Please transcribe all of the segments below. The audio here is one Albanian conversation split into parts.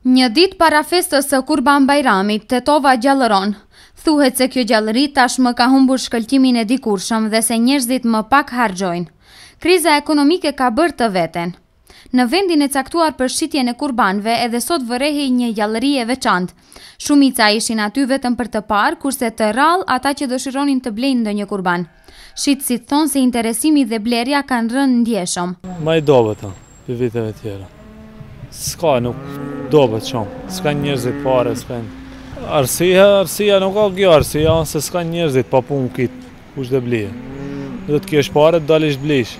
Një ditë para festës së Kurban Bajramit, Tetova gjallëron. Thuhet se kjo gjallëri tashmë ka humbur shkëlqimin e dikurshëm dhe se njerëzit më pak harxojnë. Kriza ekonomike ka bërë të veten. Në vendin e caktuar për shitjen e kurbanëve edhe sot vërehej një gjallëri e veçantë. Shumica ishin aty vetëm për të parë, kurse të rrallë ata që dëshironin të blejnë ndonjë kurban. Shitësit thonë se interesimi dhe blerja kanë rënë ndjeshëm. Ma i dobët për viteve tjera. S'ka, nuk dobët shumë. S'ka njerëzit pare, s'ka. Arsia nuk ka kjo arsia, se s'ka njerëzit pa punë kitë, kush dhe blije. Dhe të kesh pare, të dalisht blish.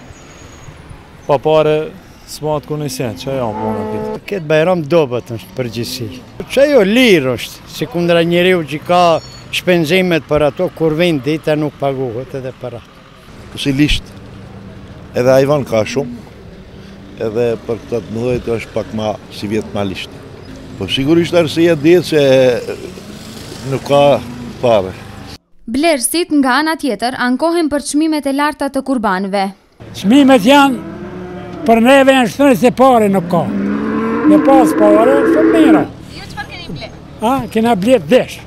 Pa pare, s'mat ku nësjen, që ajo punë kitë. Këtë Bajram dobët është përgjithsi. Që ajo lirë është, si kundra njeriu që ka shpenzimet për ato, kur vind dita nuk paguhet edhe për ato. Si lisht, edhe ajvan ka shumë, edhe për këtë të mëdhejt është pak ma si vjetë ma lisht. Po sigurisht arsia ditë se nuk ka pare. Blerësit nga ana tjetër ankohen për çmimet e larta të kurbanëve. Çmimet janë për neve janë shtënë se pare nuk ka. Me pas pare, shumë mira. Jo çfarë keni ble? Kena blet desh.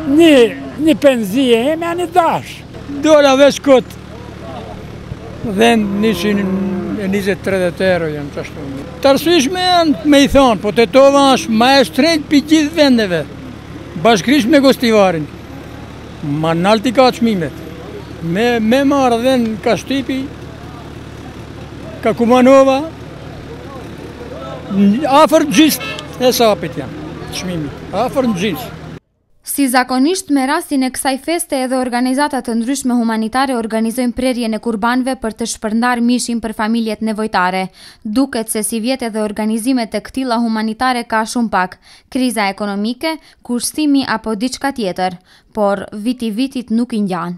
Një penzie e me një dash. Dola veç këtë. Dhe 120-30 euro janë të ashtu. Të arsyeshme janë me i thonë, po Tetova është ma e shtrenjtë për gjithë vendeve, bashkërisht me Gostivarin. Ma nalti ka çmimet. Me marrë dhe në ka Shtipi, ka Kumanova, afër gjysmë e sapit janë, çmimit, afër në gjysmë. Si zakonisht me rastin e kësaj feste edhe organizata të ndryshme humanitare organizojnë prerjen e kurbanëve për të shpërndar mishin për familjet nevojtare. Duket se si vjet edhe organizimet e këtilla humanitare ka shumë pak. Kriza ekonomike, kushtimi apo diçka tjetër, por viti vitit nuk i ngjan.